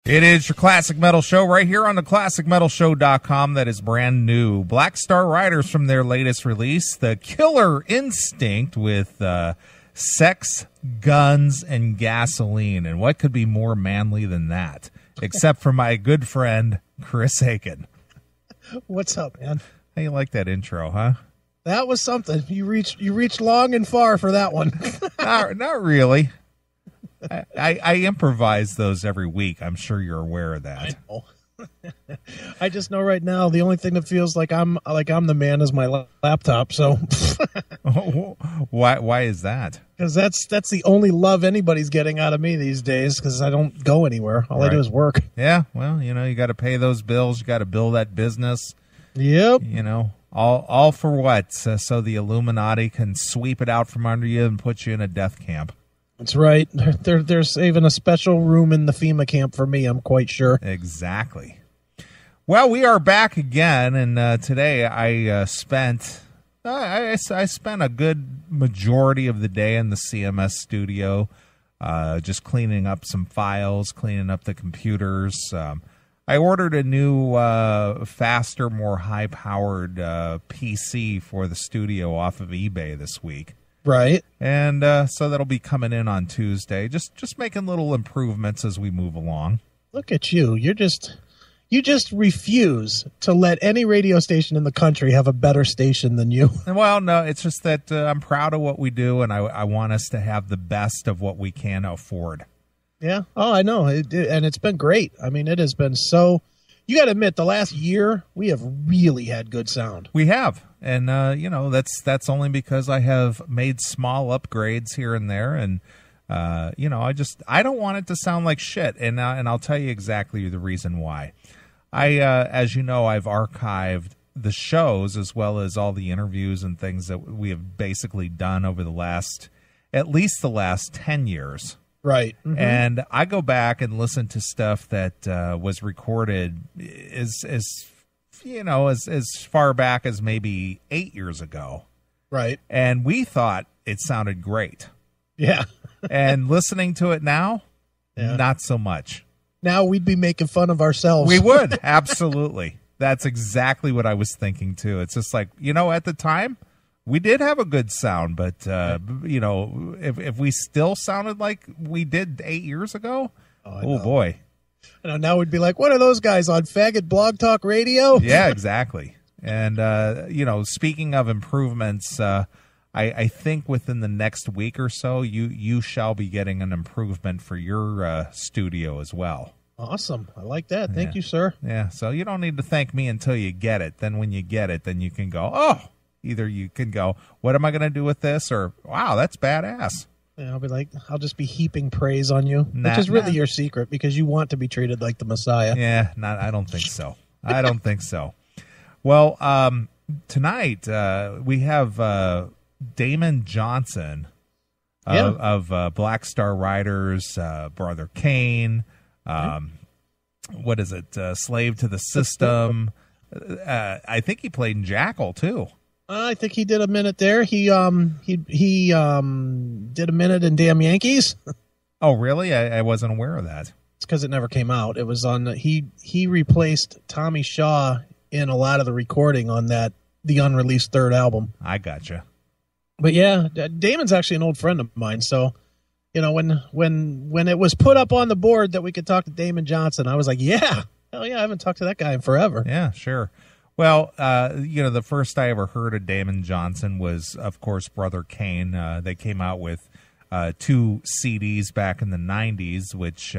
It is your Classic Metal Show right here on the ClassicMetalShow.com. That is brand new. Black Star Riders from their latest release, The Killer Instinct, with sex, guns, and gasoline. And what could be more manly than that? Except for my good friend, Chris Aiken. What's up, man? How you like that intro, huh? That was something. You reached long and far for that one. Not really. I improvise those every week. I'm sure you're aware of that. I know. I just know right now the only thing that feels like I'm the man is my laptop. So why is that? Because that's the only love anybody's getting out of me these days. Because I don't go anywhere. All I do is work. Yeah. Well, you got to pay those bills. You got to build that business. Yep. All for what? So the Illuminati can sweep it out from under you and put you in a death camp. That's right. They're saving a special room in the FEMA camp for me, I'm quite sure. Exactly. Well, we are back again, and today I spent a good majority of the day in the CMS studio, just cleaning up some files, cleaning up the computers. I ordered a new, faster, more high-powered PC for the studio off of eBay this week. Right. And so that'll be coming in on Tuesday. Just making little improvements as we move along. Look at you. You just refuse to let any radio station in the country have a better station than you. Well, no, it's just that I'm proud of what we do, and I want us to have the best of what we can afford. Yeah. Oh, I know. And it's been great. I mean, it has been so... You got to admit, the last year, we have really had good sound. We have. And, that's only because I have made small upgrades here and there. And, I don't want it to sound like shit. And I'll tell you exactly the reason why. As you know, I've archived the shows as well as all the interviews and things that we have basically done over at least the last 10 years. Right. Mm-hmm. And I go back and listen to stuff that was recorded as far back as maybe 8 years ago. Right. And we thought it sounded great. Yeah. And listening to it now, not so much. Now we'd be making fun of ourselves. We would. Absolutely. That's exactly what I was thinking, too. It's just like, at the time, we did have a good sound, but, if we still sounded like we did 8 years ago, oh boy. Now we'd be like, what are those guys on Faggot Blog Talk Radio? Yeah, exactly. And, speaking of improvements, I think within the next week or so, you shall be getting an improvement for your studio as well. Awesome. I like that. Thank you, sir. Yeah, so you don't need to thank me until you get it. Then when you get it, then you can go, oh. Either you can go, what am I going to do with this? Or, wow, that's badass. And I'll be like, I'll just be heaping praise on you, which is really your secret because you want to be treated like the Messiah. Yeah, I don't think so. I don't think so. Well, tonight we have Damon Johnson of Black Star Riders, Brother Kane. What is it? Slave to the System. I think he played in Jackal, too. I think he did a minute there. He did a minute in Damn Yankees. Oh, really? I wasn't aware of that. It's because it never came out. It was on he replaced Tommy Shaw in a lot of the recording on the unreleased third album. I gotcha. But yeah, Damon's actually an old friend of mine. So, when it was put up on the board that we could talk to Damon Johnson, I was like, yeah, hell yeah, I haven't talked to that guy in forever. Yeah, sure. Well, the first I ever heard of Damon Johnson was, of course, Brother Kane. They came out with 2 CDs back in the 90s, which,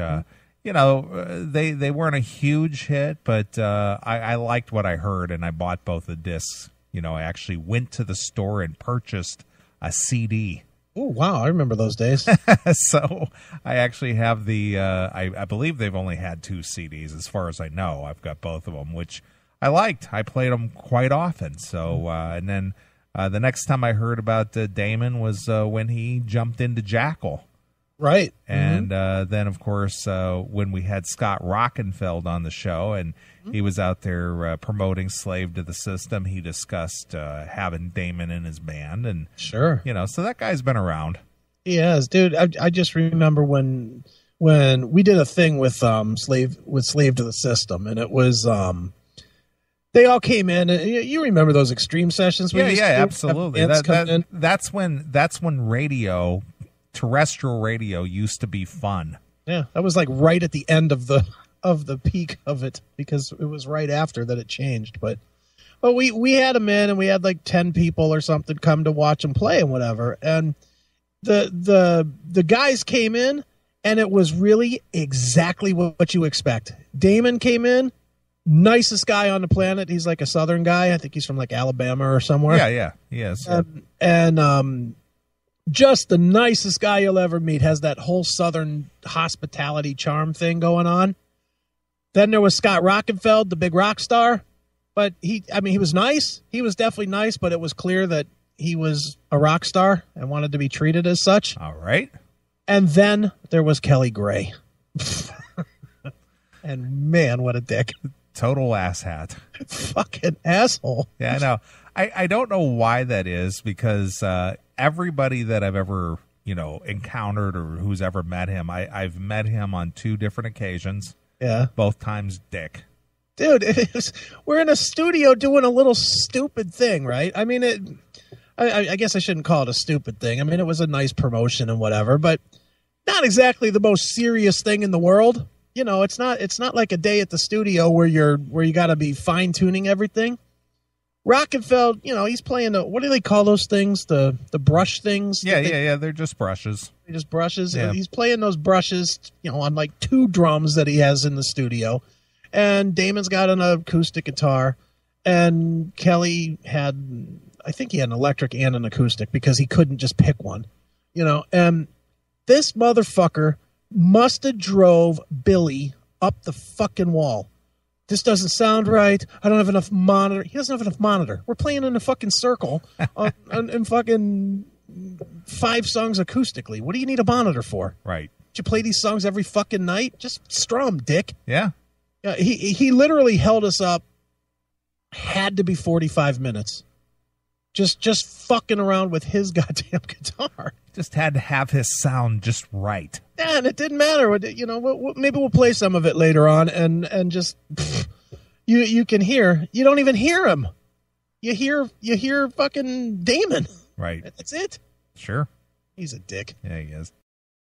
they weren't a huge hit, but I liked what I heard, and I bought both the discs. I actually went to the store and purchased a CD. Oh, wow. I remember those days. So I actually have I believe they've only had 2 CDs as far as I know. I've got both of them, which I liked. I played them quite often. So, and then the next time I heard about Damon was when he jumped into Jackal. Right. And then, of course, when we had Scott Rockenfeld on the show, and he was out there promoting Slave to the System, he discussed having Damon in his band. And sure. So that guy's been around. He has, dude. I just remember when when we did a thing with Slave to the System, and it was they all came in. And you remember those extreme sessions? Yeah, absolutely. That's when radio, terrestrial radio, used to be fun. Yeah, that was like right at the end of the peak of it, because it was right after that it changed. But we had them in, and we had like 10 people or something come to watch them play and whatever. And the guys came in, and it was really exactly what you expect. Damon came in, nicest guy on the planet. He's like a Southern guy. I think he's from like Alabama or somewhere. Yeah, he is. And just the nicest guy you'll ever meet. Has that whole Southern hospitality charm thing going on. Then there was Scott Rockenfeld, the big rock star. But he was nice. He was definitely nice, but it was clear that he was a rock star and wanted to be treated as such. All right. And then there was Kelly Gray. And man, what a dick. Total asshat. Fucking asshole. Yeah, I know. I don't know why that is, because everybody that I've ever, encountered or who's ever met him, I've met him on 2 different occasions. Yeah. Both times dick. Dude, we're in a studio doing a little stupid thing, right? I mean, I guess I shouldn't call it a stupid thing. I mean, it was a nice promotion and whatever, but not exactly the most serious thing in the world. It's not like a day at the studio where you got to be fine tuning everything. Rockenfeld, he's playing what do they call those things? The brush things? Yeah. They're just brushes. They're just brushes. Yeah. He's playing those brushes, on like 2 drums that he has in the studio. And Damon's got an acoustic guitar, and Kelly I think he had an electric and an acoustic, because he couldn't just pick one, and this motherfucker must have drove Billy up the fucking wall. This doesn't sound right. I don't have enough monitor. He doesn't have enough monitor. We're playing in a fucking circle and fucking 5 songs acoustically. What do you need a monitor for? Right. Did you play these songs every fucking night? Just strum, dick. Yeah. Yeah, he literally held us up. Had to be 45 minutes. Just fucking around with his goddamn guitar. Just had to have his sound just right. Yeah, and it didn't matter. Maybe we'll play some of it later on, and just you can hear. You don't even hear him. You hear fucking Damon. Right. That's it. Sure. He's a dick. Yeah, he is.